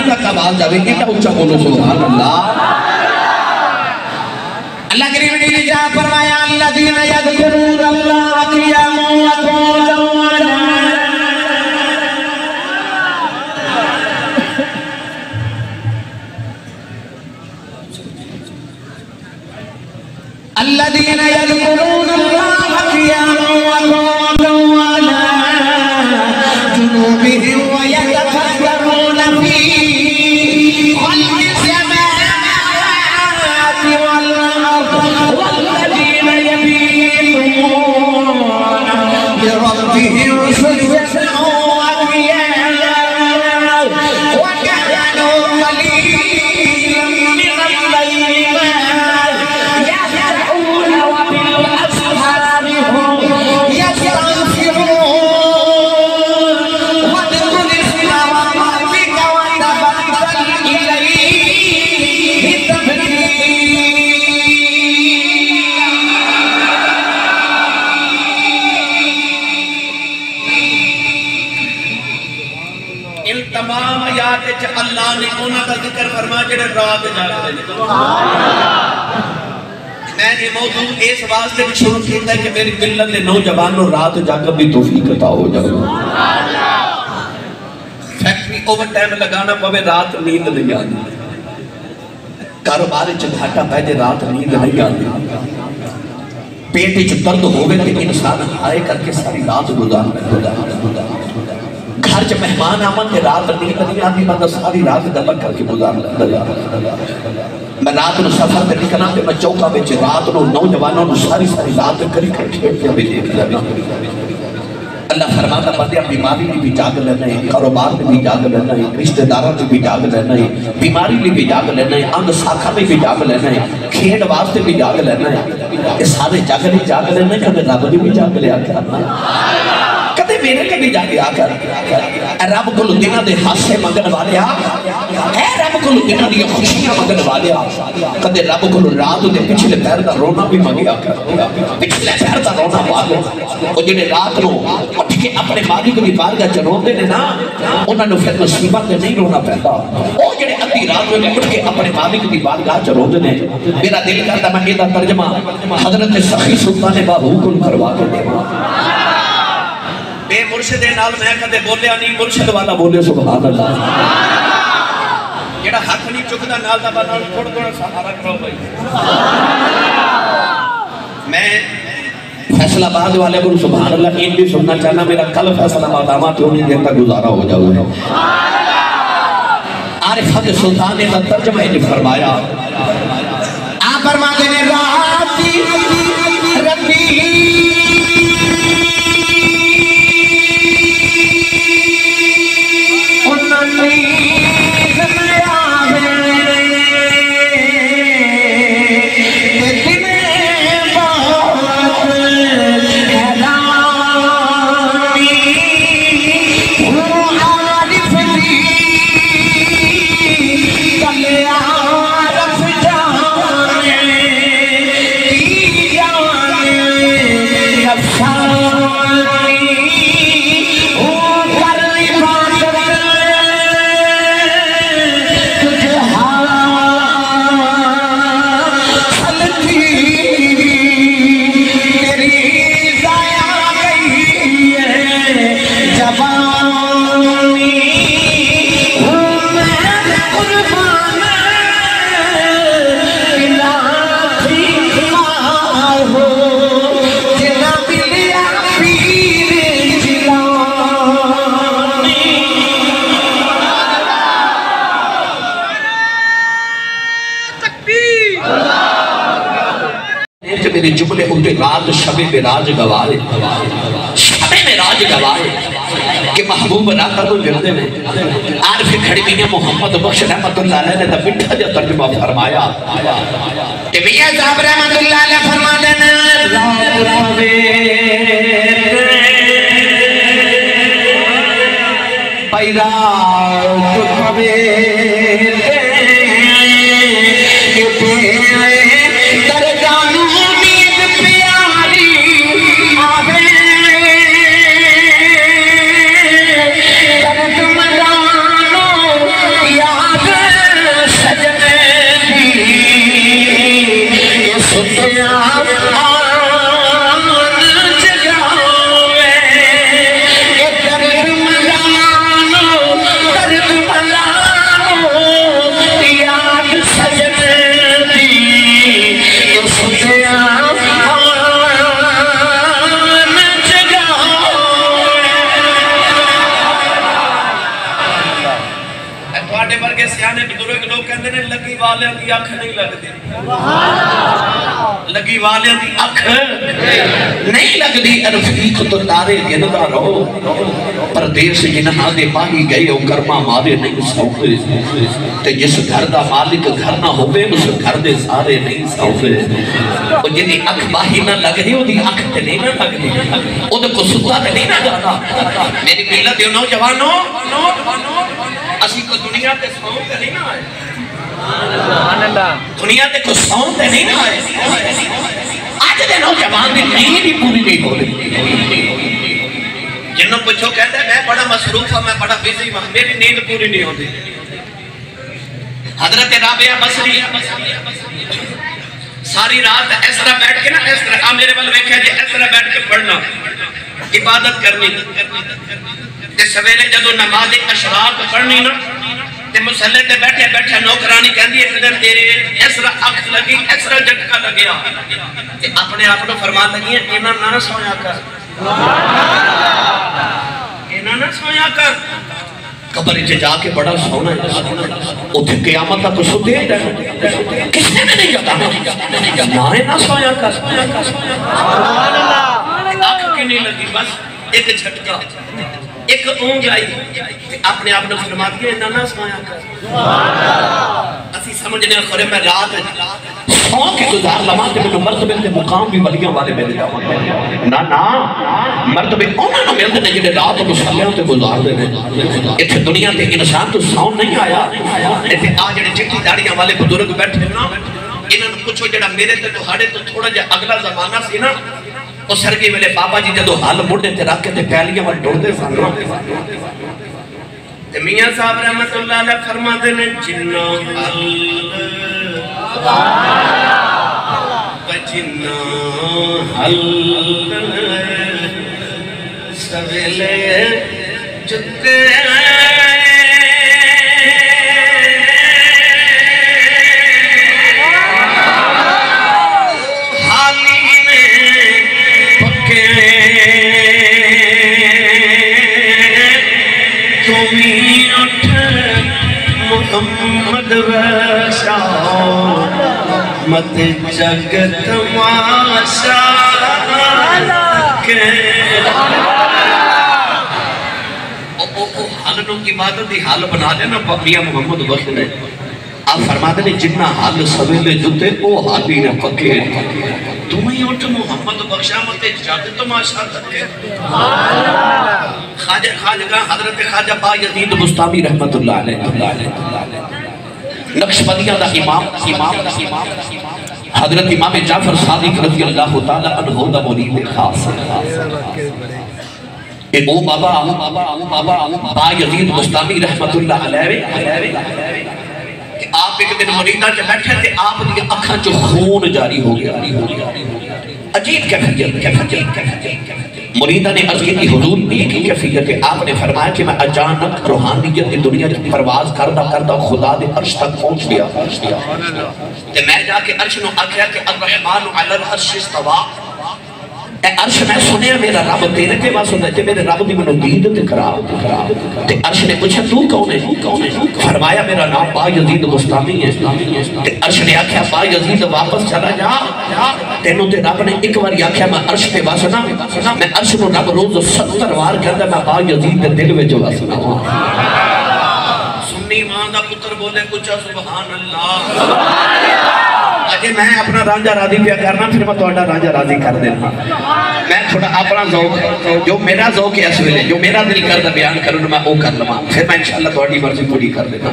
تک آواز جاوے گی تو اچھا بولو سبحان اللہ. اللہ کریم نے لکھا فرمایا الذین یذکرون اللہ قیاما وقعودا وعلا الذین یذکرون اللہ قیاما وقعودا وعلا جنوبہم ویتفکرون فی خلق السماوات والارض والذین یبیتون لربہم سجدا وقیاما وکانوا قلیلا من اللیل ما يهجعون وبالأسحار هم يستغفرون واذكر اسم ربك وتبتل إليه تبتیلا. ان تمام آیات اللہ نے انہوں کا ذکر فرما جڑے رات جاگ رہے ہیں. میں نے موضوع اس واسطے بھی شروع کیتا ہے کہ میری ملت نوجوانوں رات جاگ بھی توفیق عطا ہو جائے. فیکٹری اوور ٹائم لگانا پوے رات نیند نہیں آتی. کاروبار گھاٹا پہلے رات نیند نہیں آتی. پیٹ وچ درد ہوئے کہ انسان ہائے کر کے ساری رات گزارنا. گھر چ مہمان آمن کے رات نیند نہیں آتی بندہ ساری رات گلا کر کے گزارنا. میں رات نو سفر پہ نکلا کہ میں چوکا بچے رات نو نوجوانوں نو ساری رات کری کر کھیڑتے بھی دیکھ لیا. اللہ فرماتا بندے بیماری لی بھی جاگ لینا ہے, کاروبار میں بھی جاگ لینا ہے, رشتہ داروں میں بھی جاگ لینا ہے, بیماری لی بھی جاگ لینا ہے, انگ ساکھا میں بھی جاگ لینا ہے, کھیڑ واسطے بھی جاگ لینا ہے. یہ سارے جاگ لینا ہے. کبھی رب نے بھی جاگ لیا کرنا, کدے میرے کے بھی جاگے آ کر اے رب کو دنوں دے ہاسے منگن والے آ, اے رب کو دنوں دی خوشیاں منگن والے آ. کدے رب کو رات دے پچھلے پیر دا رونا بھی منگیا کر, پچھلے پیر دا رونا مانگو. وہ جنہیں رات نو اٹھ کے اپنے مالک کی بارگاہ چ روندے نے نا, انہاں نو پھر مصیبت تے نہیں رونا پیندا. او جڑے ادھی رات نو اٹھ کے اپنے مالک کی بارگاہ چ روندے نے, میرا دل کردا میں ادا ترجمہ حضرت سخی سلطان باہوق کو کروا کے دیواں. بے مرشد نال میں کدے بولیا نہیں, مرشد والا بولے سبحان اللہ. جڑا ہاتھ نہیں چکدا نال دا بنا تھوڑا تھوڑا سہارا کرو بھائی. میں فیصل آباد والے کو سبحان اللہ ایک بھی سننا چاہنا, میرا کل فیصل آباد آما تو نہیں دیر تک گزارا ہو جاؤ ہے. عارف حضرت سلطان نے ترجمہ نے فرمایا, آپ فرماتے ہیں راتی ربی میرے جملے اندھے رات شب میراج گوارے, شب میراج گوارے کہ محبوب راکہ تو جردے میں. عارف کھڑی میاں محمد بخش رحمت اللہ علیہ نے تا مٹھا جا ترجمہ فرمایا کہ میاں صاحب رحمت اللہ علیہ فرما دینا رات پوے Yeah. تواڈے ورگے سیانے بزرگ لوگ کہندے نے لگی والیاں دی اکھ نہیں لگدی لگی والیاں دی اکھ نہیں لگدی رفیق تو تارے گندا رہو پردیس جنہاں دے پائی گئے او کرما مارے نہیں سوکھے تے جس گھر دا مالک گھر نہ ہوے اس گھر دے سارے نہیں سوکھے او جدی اکھ باہی نہ لگدی او دی اکھ تے نہیں نہ لگدی او دے کو ستا تے نہیں نہ جانا میری ملت دے نوجوانوں اسی کو دنیا تے سون تے نہیں نہ آئے دنیا تے کو سون تے نہیں نہ آئے آج دے نوجوان دی نیند ہی پوری نہیں ہو رہی جنہوں پوچھو کہتے ہیں میں بڑا مصروف ہوں میں بڑا بیزی ہوں میری نیند پوری نہیں ہوتی حضرت رابعہ بصری ساری رات اس طرح بیٹھ کے نا اس طرح میرے بل ویکھیا جی اس طرح بیٹھ کے پڑھنا عبادت کرنی تے سویرے جدو نماز اشراق پڑھنی نا تے مسلح تے بیٹھے بیٹھے نوکرانی کہندی ایک دن تے اس طرح اکھ لگی اس طرح جھٹکا لگیا تے اپنے آپ کو فرما لگی ہیں انہاں نہ سویا کر انہاں نہ سویا کر قبر وچ جا کے بڑا سونا ہے اوتھے قیامت تک ستے رہنا کس نے نہیں جانا نہ سویا کر سبحان اللہ اکھ کی نہیں لگی بس ایک جھٹکا ایک اونگ آئی اپنے آپ نے فرما دیا انہاں نہ سویا کر اسی سمجھنے خورے میں رات سو کے گزار لما کہ میں مرتبے کے مقام بھی ولیاں والے مل جاؤں نہ مرتبے انہوں نے ملتے ہیں جنہیں رات مسلیوں تے گزار دے اتھے دنیا تے انسان تو سون نہیں آیا اتھے آج جنہیں چٹی داڑیاں والے بزرگ بیٹھے نا انہوں نے پوچھو جڑا میرے تے تو ہاڑے تو تھوڑا جا اگلا زمانہ سی نا وہ سرگی ملے بابا جی جدو حال مڑے تے رکھے تے پہلیاں وال ڈوڑ دے سانگا تے میاں صاحب رحمت اللہ علیہ فرما دے نے جنہ حل بجنہ حل سویلے جتے محمد ویسا مت جگت ماشا حالنوں کی عبادت دی حال بنا دینا میاں محمد وقت نے آپ فرماتے ہیں جتنا حال سویلے جتے او حالی نے پکے تمہیں اٹھ محمد بخشا مت جگت ماشا تکے خواجہ حضرت خواجہ با یزید بستامی رحمت اللہ علیہ نقشبندیہ دا امام حضرت امام جعفر صادق رضی اللہ تعالیٰ عنہ دا مرید خاص اے او بابا با یزید بستامی رحمت اللہ علیہ کہ آپ ایک دن مریدہ کے بیٹھے تھے آپ دی اکھاں جو خون جاری ہو گیا عجیب کیفیت مریدہ نے عرض کی حضور ایک ہی کیفیت ہے آپ نے فرمایا کہ میں اچانک روحانیت کی دنیا کی پرواز کردہ خدا دے عرش تک پہنچ گیا تے میں جا کے عرش نو آکھیا کہ الرحمن علی العرش استوا اے عرش میں سنیا میرا رب تیرے کے بعد سنیا کہ میرے رب دی منو دید تے خراب تے عرش نے پوچھا تو کون ہے فرمایا میرا نام با یزید بستامی ہے تے عرش نے آکھیا با یزید واپس چلا جا تینوں تے رب نے ایک بار آکھیا میں عرش پہ واسنا میں عرش نو رب روز 70 وار کہتا میں با یزید دے دل وچ واسنا سنی ماں دا پتر بولے کچھ سبحان اللہ اجے میں اپنا رانجہ راضی پیا کرنا پھر میں توڑا رانجہ راضی کر دینا میں تھوڑا اپنا ذوق جو میرا ذوق ہے اس ویلے جو میرا دل کردہ بیان کرنا میں وہ کر لما پھر میں انشاءاللہ توڑی مرضی پوری کر دیتا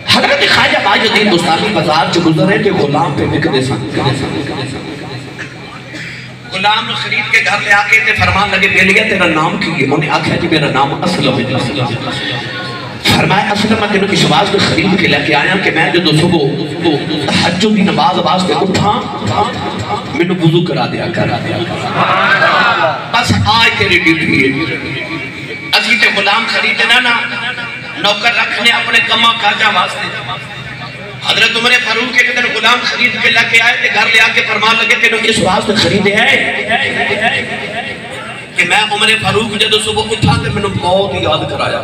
حضرت خواجہ با یزید بستامی بازار جو گزر رہے تھے غلام پہ بک دے سن غلام خرید کے گھر لے آکے تے فرمان لگے بیلیا تیرا نام کی ہے انہیں آکھا جی میرا نام اسلم ہے فرمایا اسلم میں تینوں کی شواز کو خرید کے لے کے آیا کہ میں جو صبح حجوں کی نماز واسطے اٹھا میں نے وضو کرا دیا بس آج تیری ڈیوٹی ہے اسی تے غلام خریدنا نا نوکر رکھنے اپنے کما کاجا واسطے حضرت عمر فاروق کے دن غلام خرید کے لے کے آئے تے گھر لے آ کے فرمان لگے تینوں اس واسطے خریدے ہیں کہ میں عمر فاروق جدو صبح اٹھا تے میں نے بہت یاد کرایا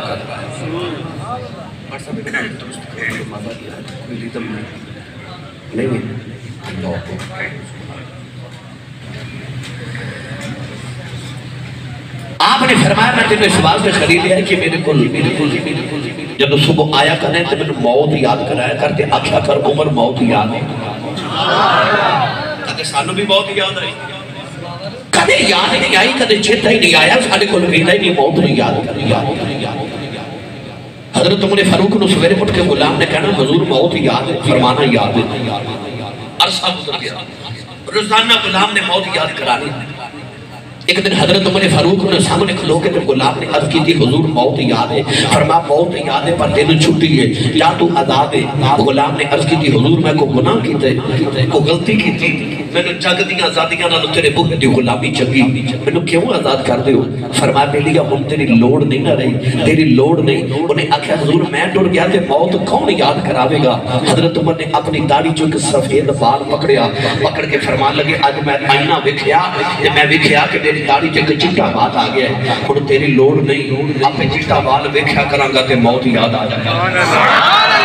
آپ نے فرمایا میں تیرے اس واسطے خرید لیا کہ میرے کل جب صبح آیا کریں تو میں موت یاد کرایا کرتے آخیا کر عمر موت یاد ہے کہتے سانو بھی موت یاد آئی کدے یاد نہیں آئی کدے چیتا ہی نہیں آیا ساڑھے کو لگیتا ہی نہیں موت نہیں یاد کر حضرت عمر فاروق نے سویرے اٹھ کے غلام نے کہنا حضور موت یاد ہے فرمانا یاد ہے عرصہ گزر گیا روزانہ غلام نے موت یاد کرانی ایک دن حضرت عمر فاروق نے سامنے کھلو کے تو غلام نے عرض کی تھی حضور موت یاد ہے فرما موت یاد ہے پر تینوں چھٹی ہے یا تو عذاب ہے غلام نے عرض کی تھی حضور میں کو گناہ کی تھے کو غلطی کی تھی میں نے جگ دیاں آزادیاں نہ تیرے بھوک دی غلامی چنگی میں نے کیوں آزاد کر دے ہو فرمایا میرے لیا ہم تیری لوڑ نہیں نہ رہی تیری لوڑ نہیں انہیں آکھا حضور میں ٹوڑ گیا تھے موت کون یاد کراوے گا حضرت عمر نے اپنی داڑھی جو کہ سفید بال پکڑ کے فرمان لگے آج میں آئینہ وکھیا میں وکھیا کہ میری داڑھی جو کہ چٹا بات آ گیا ہے انہوں تیری لوڑ نہیں آپ پہ چٹا بال وکھیا کران گا تے موت یاد آ جائے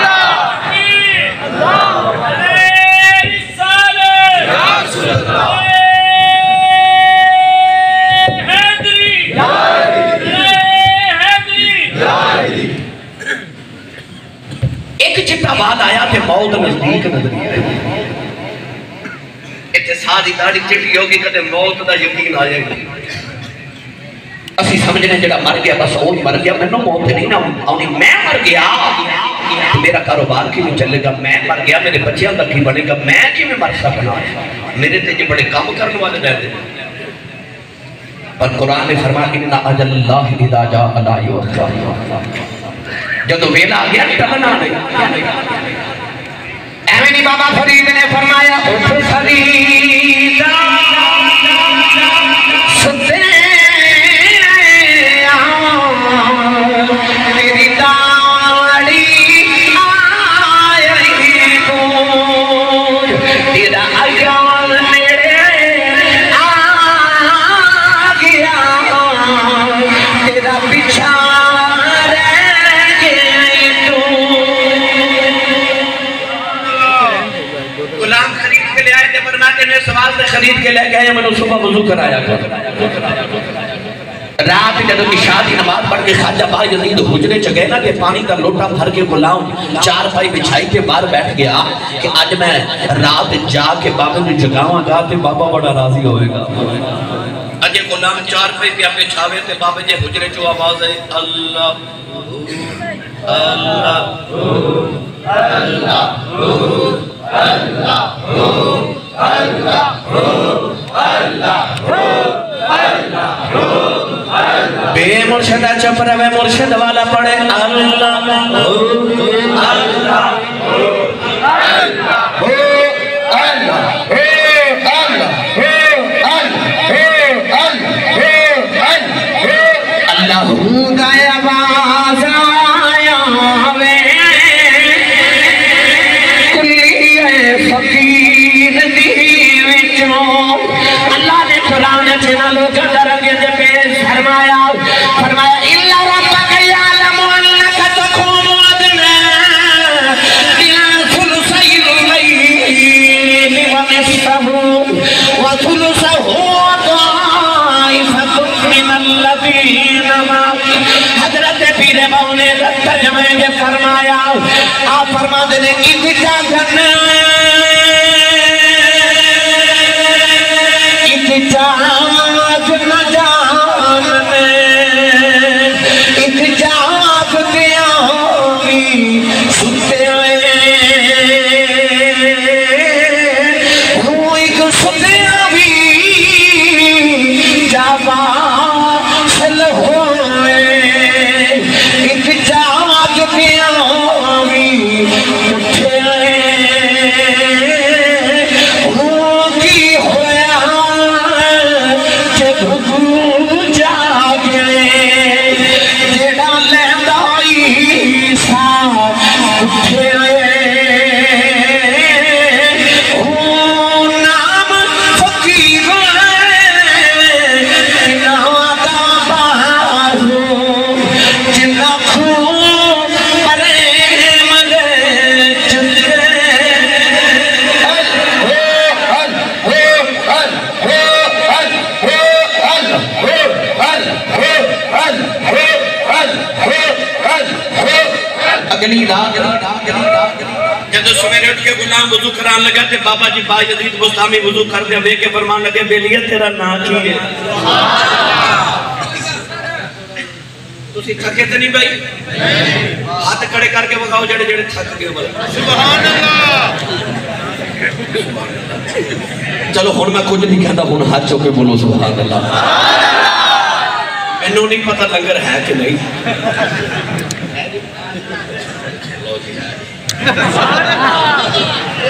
ایک چٹا بعد آیا کہ موت نزدیک نظر اتحادی داڑھی چٹی ہوگی کہ موت دا یقین آئے گا اسی سمجھنے جڑا مر گیا بس وہ مر گیا میں موت نہیں نہ آنی میں مر گیا میرا کاروبار کی نہیں چلے گا میں مر گیا میرے بچیاں کا کی بنے گا میں کی میں مر سکنا میرے تے جو بڑے کام کرنے والے رہ دے پر قرآن نے فرمایا انہا اجل اللہ اذا جاء لا یؤخر جب ویلا آ گیا ٹلنا نہیں ایمینی بابا فرید نے فرمایا اٹھ فریدہ ستے میری داڑھی آئی تو تیرا ایام میرے آ گیا تیرا بچھا خرید کے لے گئے میں نے صبح وضو کرایا رات جب عشاء کی نماز پڑھ کے خواجہ با یزید حجرے چ گئے نا کہ پانی کا لوٹا بھر کے غلام چار پائی بچھائی کے باہر بیٹھ گیا کہ آج میں رات جا کے بابا نے جگاواں گا تے بابا بڑا راضی ہوئے گا اجے غلام چار پائی پہ اپنے چھاوے تے بابا جے حجرے چو آواز ہے اللہ اللہ اللہ اللہ بے مرشدہ چپ رہے مرشد والا پڑھے اللہ فرمایا آپ فرما دینے اتجاہ کرنا اتجاہ نہ جاننے اتجاہ دیامی سنتے آئے ہوں ایک سنتے آوی جاوا سل ہوئے اتجاہ کی ہویا اگلی رات جب سویرے اٹھ کے غلام وضو کران لگا تے بابا جی بایزید بستامی وضو کر دیا وے کے فرمان لگے بیلیہ تیرا نام کی ہے تسی تھکے تے نہیں بھائی ہاتھ کڑے کر کے بگاؤ جڑے جڑے تھک گئے بھائی سبحان اللہ چلو ہن میں کچھ نہیں کہتا ہن ہاتھ چوکے بولو سبحان اللہ مینوں نہیں پتہ لنگر ہے کہ نہیں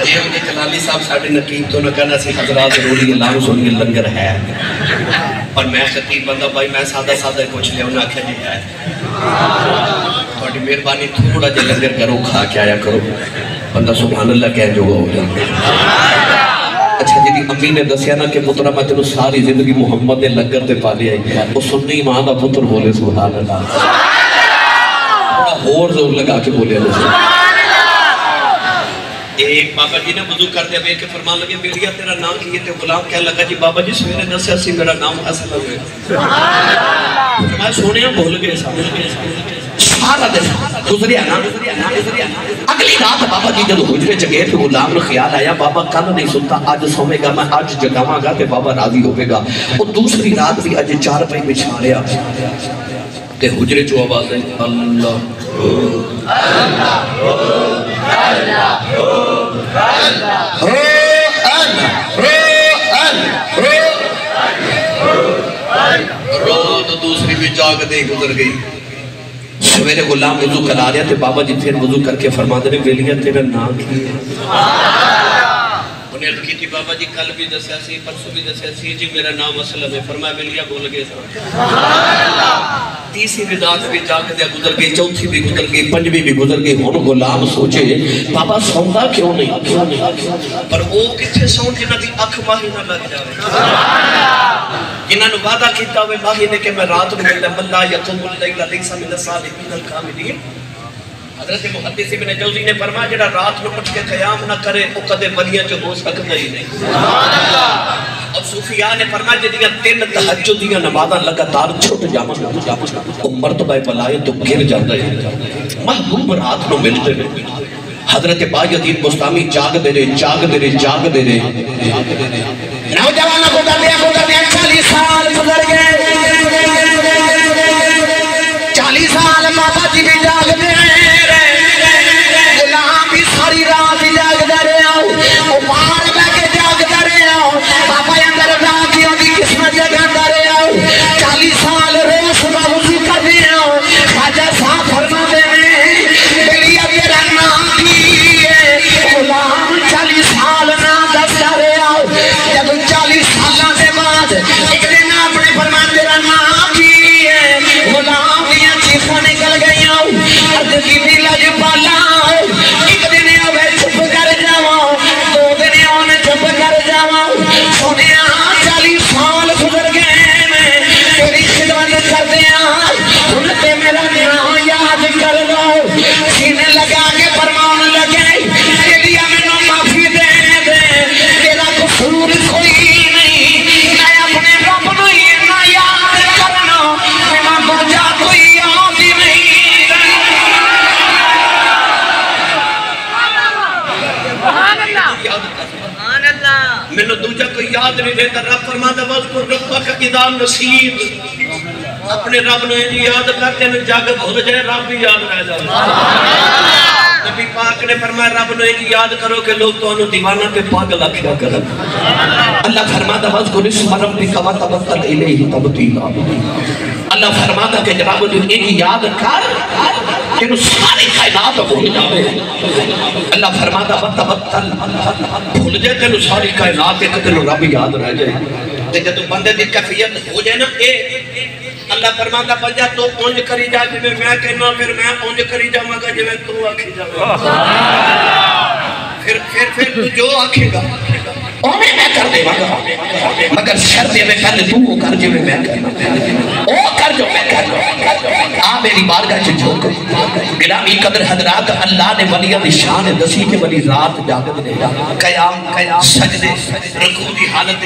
یہ ان کے کلالی صاحب ساڑھے نقیب تو نہ کہنا سی حضرات ضروری اللہ سنی لنگر ہے اور میں خطیب بندہ بھائی میں سادہ سادہ کچھ لیا انہوں نے آکھا جی ہے تھوڑی مہربانی تھوڑا جے لنگر کرو کھا کے آیا کرو بندہ سبحان اللہ کہہ جو ہو جائے اچھا جی امی نے دسیا نا کہ پترہ میں تینوں ساری زندگی محمد نے لنگر تے پالی آئی وہ سنی ماں دا پتر بولے سبحان اللہ تھوڑا اور زور لگا کے بولے اللہ ایک بابا جی نے وضو کر دیا بے کے فرمان لگے بیلیہ تیرا نام کیے تے غلام کہہ لگا جی بابا جی سویرے دسیا سی میرا نام حسن ہوئے میں سونیا بھول گئے سارا دن گزریا نا اگلی رات بابا جی جب حجرے جگہ پہ غلام نے خیال آیا بابا کل نہیں سنتا آج سومے گا میں آج جگاواں گا کہ بابا راضی ہوئے گا اور دوسری رات بھی آج چار پہ بچھا لیا تے حجرے جو آواز ہے اللہ رات دوسری بھی جاگ دے گزر گئی سویرے غلام وضو کرا رہا تھے بابا جی پھر وضو کر کے فرما دے بیلیہ تیرا نام کی ہے انہیں عرض کی تھی بابا جی کل بھی دسیا سی پرسو بھی دسیا سی جی میرا نام اسلم ہے فرمایا بیلیہ بول گئے تیسری رات بھی جاگ دیا گزر گئی چوتھی بھی گزر گئی پنجویں بھی گزر گئی ہن غلام سوچے بابا سوندا کیوں نہیں پر وہ کتھے سون جنہ دی اکھ ماہی نہ لگ جاوے جنہاں نے وعدہ کیتا ہوئے ماہی نے کہ میں رات میں ملنا ملا یقوم اللیل لیس من الصالحین الکاملین حضرت محدث ابن جوزی نے فرمایا جڑا رات میں اٹھ کے قیام نہ کرے وہ کدے ولیاں چ ہو سکتا ہی نہیں اور صوفیاء نے فرمایا جدیاں 3 تہجد دیاں نمازاں لگاتار چھٹ جاون او مرتبہ بلائے تو گر جاندا ہے محبوب رات نو ملتے ہیں حضرت بایزید بستامی جاگ دے رہے نوجوانوں کو کر دیا 40 سال گزر گئے 40 سال بابا جی بھی جاگ دے غلام بھی ساری رات جاگ دے رہے وہ مار بے کے جاگ دے رہے بابا اندر رات کی ہوتی قسمت جگہ دے رہے 40 سال روز بابوزی کر رہے خواجہ صاحب فرما دے بیلیہ تیرا نام کی ہے غلام 40 سال نام دس دے رہے جب 40 سالہ سے بعد ایک دن اپنے فرمان تیرا نام کی ہے غلام دیا چیخوں نکل گئی عرض کی بھی لج پالا ایک دن اوے چھپ کر جاؤں 2 دن اونے چھپ کر جاؤں سونے 40 سال گزر گئے میں تیری خدمت کر دیا سنتے میرا نام یاد کر لو سینے لگا کے فرمان لگے تیری میں معافی دے دے تیرا قصور کوئی نہیں میں اپنے رب نو نہ یاد کرنا میں دوجا کوئی یاد ہی نہیں میں نے دوجا کوئی یاد نہیں دیتا رب فرماتا وَذْكُرْ رَبَّكَ اِذَا نَسِيتَ اپنے رب نے یاد کرتے ہیں جاگ بھول جائے رب بھی یاد رہ جائے نبی پاک نے فرمایا رب نے یاد کرو کہ لوگ تو انہوں دیوانہ پہ پاگل آکھیا کرو اللہ فرماتا وَذْكُرِ اسْمَ رَبِّكَ وَتَبَتَّلْ إِلَيْهِ تَبْتِيلًا اللہ فرماتا کہ جناب ایک یاد کر کہ وہ ساری کائنات بھول جاوے اللہ فرماتا وَتَبَتَّلْ بھول جائے کہ وہ ساری کائنات ایک دن رب یاد رہ جائے جب بندے دی کیفیت ہو جائے نا اللہ فرماتا بجا تو اونج کری جا جی میں کہنا پھر میں اونج کری جا مگا جی میں تو آکھی جا پھر تو جو آکھے گا اونے میں کر دے مگر شر دے میں پہلے تو وہ کر جو میں کرنا او کر جو میں کرنا آ میری بارگاہ سے جھوک گرامی قدر حضرات اللہ نے ولیہ نشان دسی کے ولی رات جاگت دے قیام سجدے رکوع دی حالت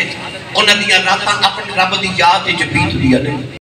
انہاں دی راتاں اپنے رب دی یاد وچ بیت دیا نے